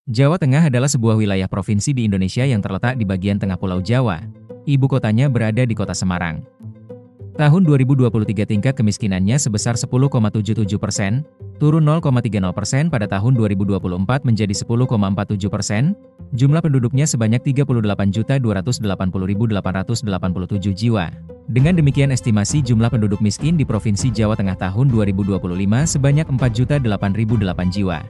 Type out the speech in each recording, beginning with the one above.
Jawa Tengah adalah sebuah wilayah provinsi di Indonesia yang terletak di bagian tengah Pulau Jawa. Ibu kotanya berada di kota Semarang. Tahun 2023 tingkat kemiskinannya sebesar 10,77%, turun 0,30% pada tahun 2024 menjadi 10,47%, jumlah penduduknya sebanyak 38.280.887 jiwa. Dengan demikian estimasi jumlah penduduk miskin di Provinsi Jawa Tengah tahun 2025 sebanyak 4.008.008 jiwa.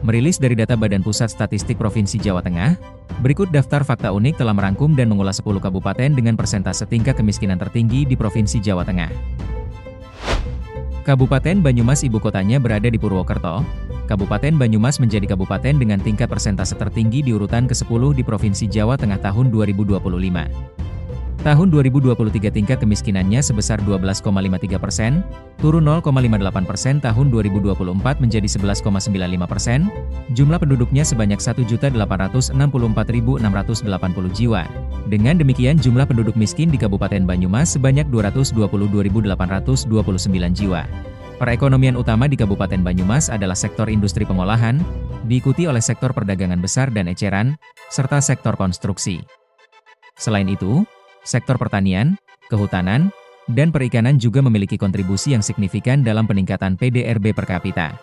Merilis dari data Badan Pusat Statistik Provinsi Jawa Tengah, berikut daftar fakta unik telah merangkum dan mengulas 10 kabupaten dengan persentase tingkat kemiskinan tertinggi di Provinsi Jawa Tengah. Kabupaten Banyumas ibu kotanya berada di Purwokerto. Kabupaten Banyumas menjadi kabupaten dengan tingkat persentase tertinggi di urutan ke-10 di Provinsi Jawa Tengah tahun 2025. Tahun 2023 tingkat kemiskinannya sebesar 12,53%, turun 0,58% tahun 2024 menjadi 11,95%, jumlah penduduknya sebanyak 1.864.680 jiwa. Dengan demikian jumlah penduduk miskin di Kabupaten Banyumas sebanyak 222.829 jiwa. Perekonomian utama di Kabupaten Banyumas adalah sektor industri pengolahan, diikuti oleh sektor perdagangan besar dan eceran, serta sektor konstruksi. Selain itu, sektor pertanian, kehutanan, dan perikanan juga memiliki kontribusi yang signifikan dalam peningkatan PDRB per kapita.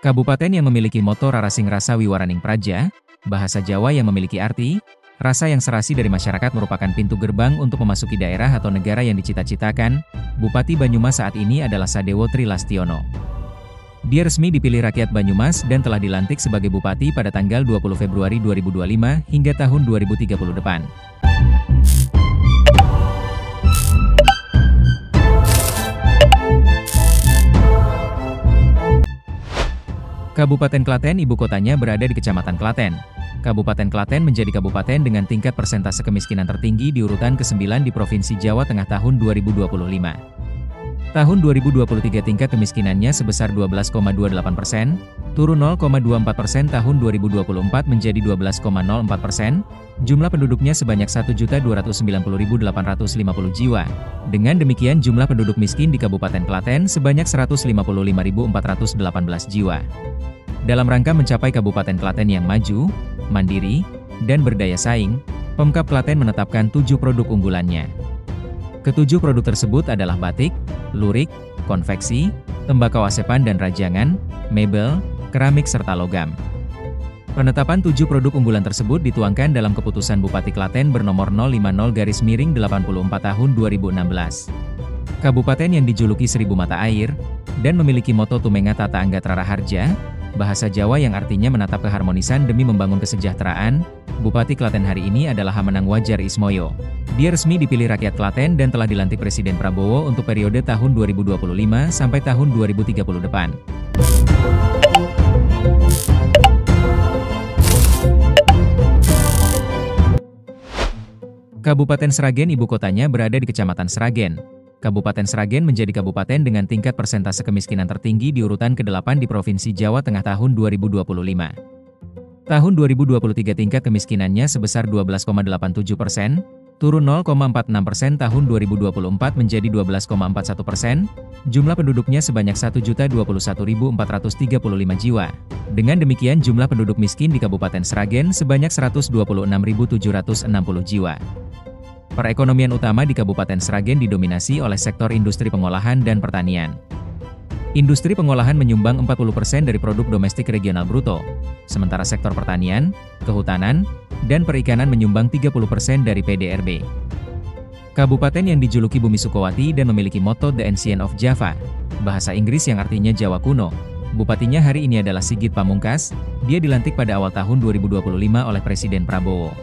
Kabupaten yang memiliki moto Rarasing Rasa Wiwaraning Praja, bahasa Jawa yang memiliki arti, rasa yang serasi dari masyarakat merupakan pintu gerbang untuk memasuki daerah atau negara yang dicita-citakan. Bupati Banyumas saat ini adalah Sadewo Trilastiono. Dia resmi dipilih rakyat Banyumas dan telah dilantik sebagai bupati pada tanggal 20 Februari 2025 hingga tahun 2030 depan. Kabupaten Klaten ibu kotanya berada di Kecamatan Klaten. Kabupaten Klaten menjadi kabupaten dengan tingkat persentase kemiskinan tertinggi di urutan ke-9 di Provinsi Jawa Tengah tahun 2025. Tahun 2023 tingkat kemiskinannya sebesar 12,28%, turun 0,24% tahun 2024 menjadi 12,04%, jumlah penduduknya sebanyak 1.290.850 jiwa. Dengan demikian jumlah penduduk miskin di Kabupaten Klaten sebanyak 155.418 jiwa. Dalam rangka mencapai Kabupaten Klaten yang maju, mandiri, dan berdaya saing, Pemkab Klaten menetapkan 7 produk unggulannya. Ketujuh produk tersebut adalah batik, lurik, konveksi, tembakau asepan dan rajangan, mebel, keramik serta logam. Penetapan 7 produk unggulan tersebut dituangkan dalam Keputusan Bupati Klaten bernomor 050-84 tahun 2016. Kabupaten yang dijuluki Seribu Mata Air, dan memiliki moto Tumenga Tata Angga Trara Harja, bahasa Jawa yang artinya menatap keharmonisan demi membangun kesejahteraan, Bupati Klaten hari ini adalah Hamenang Wajar Ismoyo. Dia resmi dipilih rakyat Klaten dan telah dilantik Presiden Prabowo untuk periode tahun 2025 sampai tahun 2030 depan. Kabupaten Sragen ibu kotanya berada di Kecamatan Sragen. Kabupaten Sragen menjadi kabupaten dengan tingkat persentase kemiskinan tertinggi di urutan ke-8 di Provinsi Jawa Tengah tahun 2025. Tahun 2023 tingkat kemiskinannya sebesar 12,87%, turun 0,46% tahun 2024 menjadi 12,41%, jumlah penduduknya sebanyak 1.021.435 jiwa. Dengan demikian jumlah penduduk miskin di Kabupaten Sragen sebanyak 126.760 jiwa. Perekonomian utama di Kabupaten Sragen didominasi oleh sektor industri pengolahan dan pertanian. Industri pengolahan menyumbang 40% dari produk domestik regional bruto, sementara sektor pertanian, kehutanan, dan perikanan menyumbang 30% dari PDRB. Kabupaten yang dijuluki Bumi Sukowati dan memiliki moto The Ancient of Java, bahasa Inggris yang artinya Jawa kuno. Bupatinya hari ini adalah Sigit Pamungkas. Dia dilantik pada awal tahun 2025 oleh Presiden Prabowo.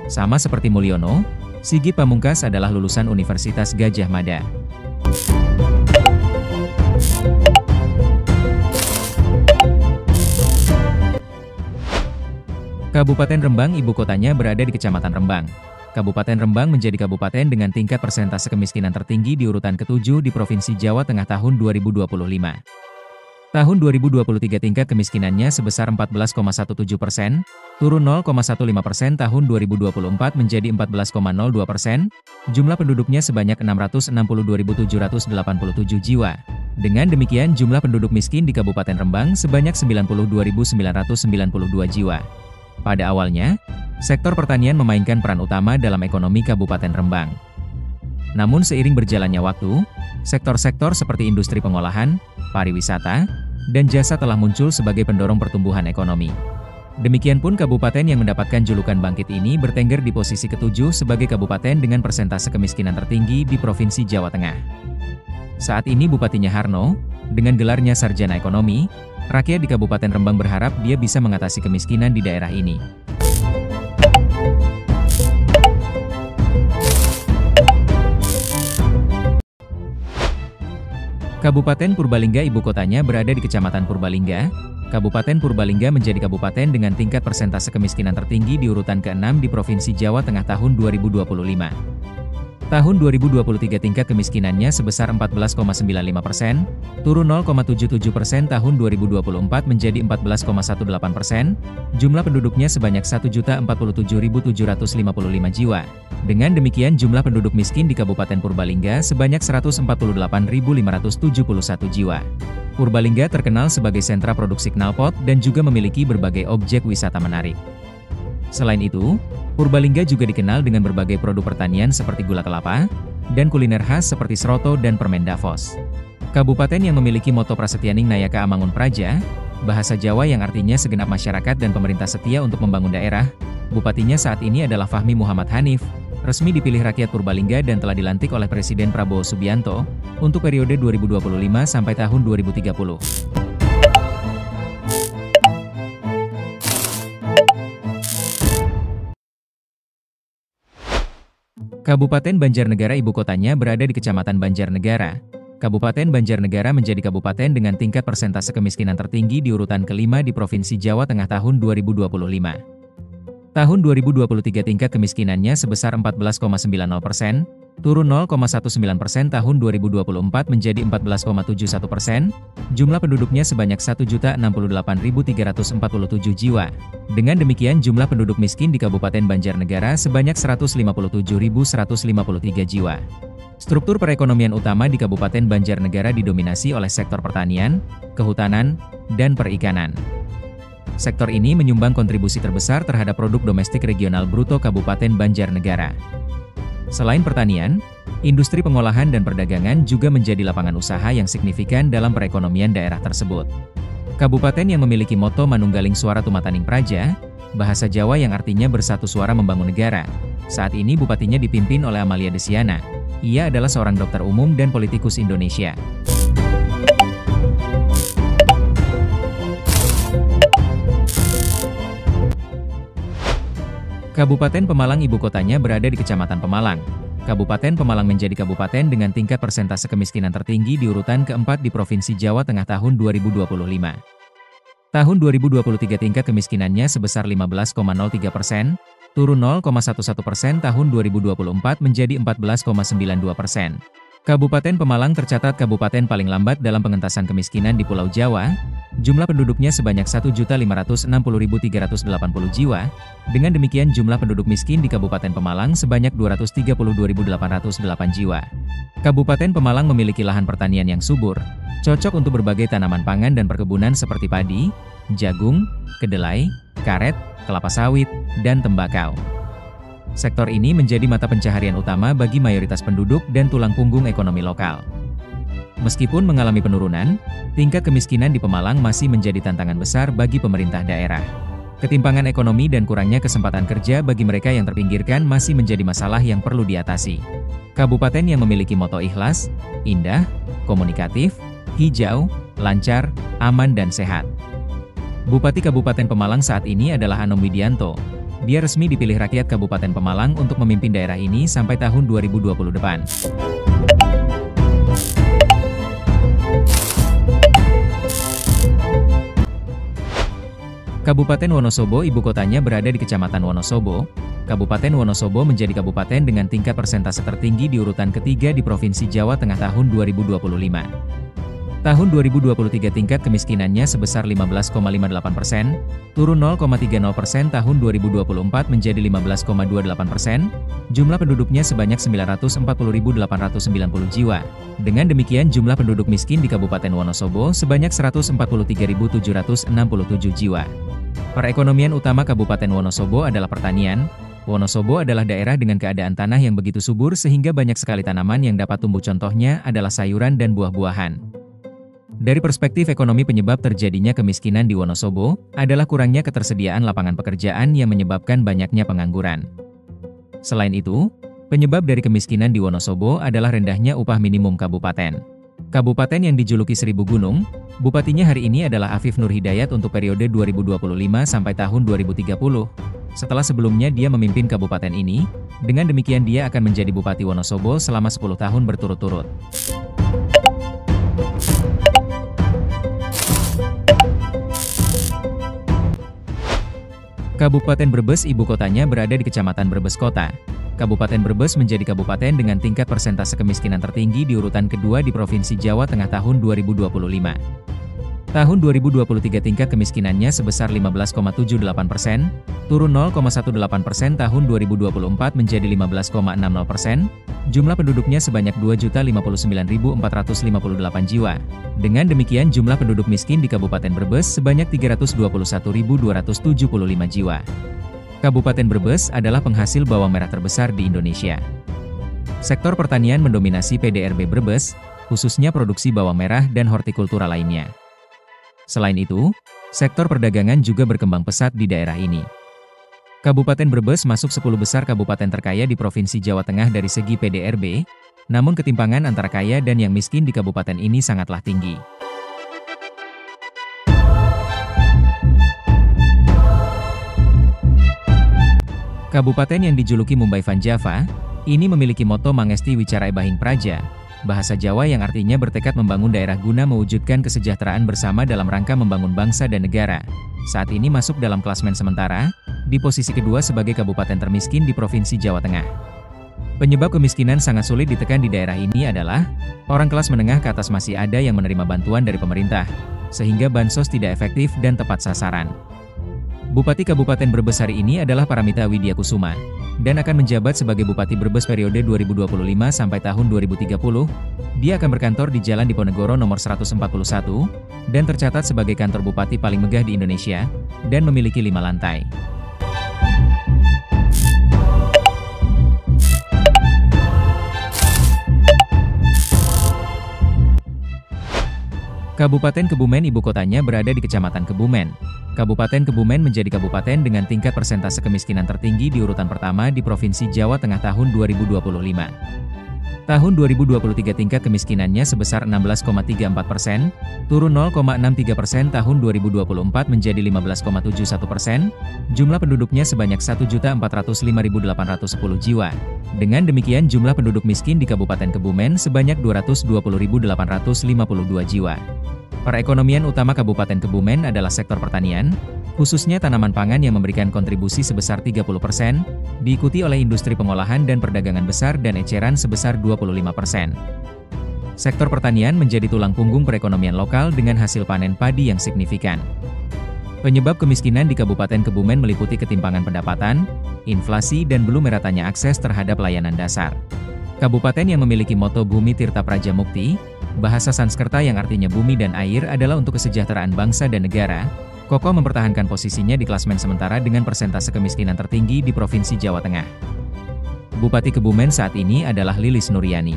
Sama seperti Mulyono, Sigit Pamungkas adalah lulusan Universitas Gadjah Mada. Kabupaten Rembang ibu kotanya berada di Kecamatan Rembang. Kabupaten Rembang menjadi kabupaten dengan tingkat persentase kemiskinan tertinggi di urutan ke-7 di Provinsi Jawa Tengah tahun 2025. Tahun 2023 tingkat kemiskinannya sebesar 14,17%, turun 0,15% tahun 2024 menjadi 14,02%, jumlah penduduknya sebanyak 662.787 jiwa. Dengan demikian jumlah penduduk miskin di Kabupaten Rembang sebanyak 92.992 jiwa. Pada awalnya, sektor pertanian memainkan peran utama dalam ekonomi Kabupaten Rembang. Namun seiring berjalannya waktu, sektor-sektor seperti industri pengolahan, pariwisata, dan jasa telah muncul sebagai pendorong pertumbuhan ekonomi. Demikian pun kabupaten yang mendapatkan julukan bangkit ini bertengger di posisi ke-7 sebagai kabupaten dengan persentase kemiskinan tertinggi di Provinsi Jawa Tengah. Saat ini Bupatinya Harno, dengan gelarnya Sarjana Ekonomi, rakyat di Kabupaten Rembang berharap dia bisa mengatasi kemiskinan di daerah ini. Kabupaten Purbalingga ibu kotanya berada di Kecamatan Purbalingga. Kabupaten Purbalingga menjadi kabupaten dengan tingkat persentase kemiskinan tertinggi di urutan ke-6 di Provinsi Jawa Tengah tahun 2025. Tahun 2023 tingkat kemiskinannya sebesar 14,95%, turun 0,77% tahun 2024 menjadi 14,18%, jumlah penduduknya sebanyak 1.047.755 jiwa. Dengan demikian jumlah penduduk miskin di Kabupaten Purbalingga sebanyak 148.571 jiwa. Purbalingga terkenal sebagai sentra produksi knalpot dan juga memiliki berbagai objek wisata menarik. Selain itu, Purbalingga juga dikenal dengan berbagai produk pertanian seperti gula kelapa, dan kuliner khas seperti seroto dan permen Davos. Kabupaten yang memiliki moto Prasetyaning Nayaka Amangun Praja, bahasa Jawa yang artinya segenap masyarakat dan pemerintah setia untuk membangun daerah. Bupatinya saat ini adalah Fahmi Muhammad Hanif, resmi dipilih rakyat Purbalingga dan telah dilantik oleh Presiden Prabowo Subianto untuk periode 2025 sampai tahun 2030. Kabupaten Banjarnegara ibu kotanya berada di Kecamatan Banjarnegara. Kabupaten Banjarnegara menjadi kabupaten dengan tingkat persentase kemiskinan tertinggi di urutan ke-5 di Provinsi Jawa Tengah tahun 2025. Tahun 2023 tingkat kemiskinannya sebesar 14,90%, turun 0,19% tahun 2024 menjadi 14,71%, jumlah penduduknya sebanyak 1.068.347 jiwa. Dengan demikian jumlah penduduk miskin di Kabupaten Banjarnegara sebanyak 157.153 jiwa. Struktur perekonomian utama di Kabupaten Banjarnegara didominasi oleh sektor pertanian, kehutanan, dan perikanan. Sektor ini menyumbang kontribusi terbesar terhadap produk domestik regional bruto Kabupaten Banjarnegara. Selain pertanian, industri pengolahan dan perdagangan juga menjadi lapangan usaha yang signifikan dalam perekonomian daerah tersebut. Kabupaten yang memiliki moto Manunggaling Suara Tumataning Praja, bahasa Jawa yang artinya bersatu suara membangun negara. Saat ini bupatinya dipimpin oleh Amalia Desiana. Ia adalah seorang dokter umum dan politikus Indonesia. Kabupaten Pemalang ibu kotanya berada di Kecamatan Pemalang. Kabupaten Pemalang menjadi kabupaten dengan tingkat persentase kemiskinan tertinggi di urutan ke-4 di Provinsi Jawa Tengah tahun 2025. Tahun 2023 tingkat kemiskinannya sebesar 15,03%, turun 0,11% tahun 2024 menjadi 14,92%. Kabupaten Pemalang tercatat kabupaten paling lambat dalam pengentasan kemiskinan di Pulau Jawa. Jumlah penduduknya sebanyak 1.560.380 jiwa. Dengan demikian jumlah penduduk miskin di Kabupaten Pemalang sebanyak 232.808 jiwa. Kabupaten Pemalang memiliki lahan pertanian yang subur, cocok untuk berbagai tanaman pangan dan perkebunan seperti padi, jagung, kedelai, karet, kelapa sawit, dan tembakau. Sektor ini menjadi mata pencaharian utama bagi mayoritas penduduk dan tulang punggung ekonomi lokal. Meskipun mengalami penurunan, tingkat kemiskinan di Pemalang masih menjadi tantangan besar bagi pemerintah daerah. Ketimpangan ekonomi dan kurangnya kesempatan kerja bagi mereka yang terpinggirkan masih menjadi masalah yang perlu diatasi. Kabupaten yang memiliki moto ikhlas, indah, komunikatif, hijau, lancar, aman dan sehat. Bupati Kabupaten Pemalang saat ini adalah Anom Widianto. Dia resmi dipilih rakyat Kabupaten Pemalang untuk memimpin daerah ini sampai tahun 2020 depan. Kabupaten Wonosobo ibu kotanya berada di Kecamatan Wonosobo. Kabupaten Wonosobo menjadi kabupaten dengan tingkat persentase tertinggi di urutan ketiga di Provinsi Jawa Tengah tahun 2025. Tahun 2023 tingkat kemiskinannya sebesar 15,58%, turun 0,30% tahun 2024 menjadi 15,28%, jumlah penduduknya sebanyak 940.890 jiwa. Dengan demikian jumlah penduduk miskin di Kabupaten Wonosobo sebanyak 143.767 jiwa. Perekonomian utama Kabupaten Wonosobo adalah pertanian. Wonosobo adalah daerah dengan keadaan tanah yang begitu subur sehingga banyak sekali tanaman yang dapat tumbuh, contohnya adalah sayuran dan buah-buahan. Dari perspektif ekonomi, penyebab terjadinya kemiskinan di Wonosobo adalah kurangnya ketersediaan lapangan pekerjaan yang menyebabkan banyaknya pengangguran. Selain itu, penyebab dari kemiskinan di Wonosobo adalah rendahnya upah minimum kabupaten. Kabupaten yang dijuluki Seribu Gunung, bupatinya hari ini adalah Afif Nur Hidayat untuk periode 2025 sampai tahun 2030. Setelah sebelumnya dia memimpin kabupaten ini, dengan demikian dia akan menjadi Bupati Wonosobo selama 10 tahun berturut-turut. Kabupaten Brebes ibu kotanya berada di Kecamatan Brebes Kota. Kabupaten Brebes menjadi kabupaten dengan tingkat persentase kemiskinan tertinggi di urutan kedua di Provinsi Jawa Tengah tahun 2025. Tahun 2023 tingkat kemiskinannya sebesar 15,78%, turun 0,18% tahun 2024 menjadi 15,60%, jumlah penduduknya sebanyak 2.059.458 jiwa. Dengan demikian jumlah penduduk miskin di Kabupaten Brebes sebanyak 321.275 jiwa. Kabupaten Brebes adalah penghasil bawang merah terbesar di Indonesia. Sektor pertanian mendominasi PDRB Brebes, khususnya produksi bawang merah dan hortikultura lainnya. Selain itu, sektor perdagangan juga berkembang pesat di daerah ini. Kabupaten Brebes masuk 10 besar kabupaten terkaya di Provinsi Jawa Tengah dari segi PDRB, namun ketimpangan antara kaya dan yang miskin di kabupaten ini sangatlah tinggi. Kabupaten yang dijuluki Mumbai Van Java, ini memiliki moto Mangesti Wicarai Bahing Praja, bahasa Jawa yang artinya bertekad membangun daerah guna mewujudkan kesejahteraan bersama dalam rangka membangun bangsa dan negara. Saat ini masuk dalam klasmen sementara, di posisi kedua sebagai kabupaten termiskin di Provinsi Jawa Tengah. Penyebab kemiskinan sangat sulit ditekan di daerah ini adalah, orang kelas menengah ke atas masih ada yang menerima bantuan dari pemerintah, sehingga bansos tidak efektif dan tepat sasaran. Bupati Kabupaten Brebes hari ini adalah Paramita Widya Kusuma, dan akan menjabat sebagai Bupati Brebes periode 2025 sampai tahun 2030. Dia akan berkantor di Jalan Diponegoro nomor 141, dan tercatat sebagai kantor bupati paling megah di Indonesia, dan memiliki 5 lantai. Kabupaten Kebumen ibu kotanya berada di Kecamatan Kebumen. Kabupaten Kebumen menjadi kabupaten dengan tingkat persentase kemiskinan tertinggi di urutan pertama di Provinsi Jawa Tengah tahun 2025. Tahun 2023 tingkat kemiskinannya sebesar 16,34%, turun 0,63% tahun 2024 menjadi 15,71%, jumlah penduduknya sebanyak 1.405.810 jiwa. Dengan demikian jumlah penduduk miskin di Kabupaten Kebumen sebanyak 220.852 jiwa. Perekonomian utama Kabupaten Kebumen adalah sektor pertanian, khususnya tanaman pangan yang memberikan kontribusi sebesar 30%, diikuti oleh industri pengolahan dan perdagangan besar dan eceran sebesar 25%. Sektor pertanian menjadi tulang punggung perekonomian lokal dengan hasil panen padi yang signifikan. Penyebab kemiskinan di Kabupaten Kebumen meliputi ketimpangan pendapatan, inflasi dan belum meratanya akses terhadap layanan dasar. Kabupaten yang memiliki moto Bumi Tirta Praja Mukti, bahasa Sanskerta yang artinya bumi dan air adalah untuk kesejahteraan bangsa dan negara, kokoh mempertahankan posisinya di klasmen sementara dengan persentase kemiskinan tertinggi di Provinsi Jawa Tengah. Bupati Kebumen saat ini adalah Lilis Nuryani.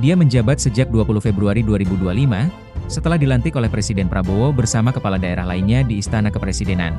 Dia menjabat sejak 20 Februari 2025, setelah dilantik oleh Presiden Prabowo bersama kepala daerah lainnya di Istana Kepresidenan.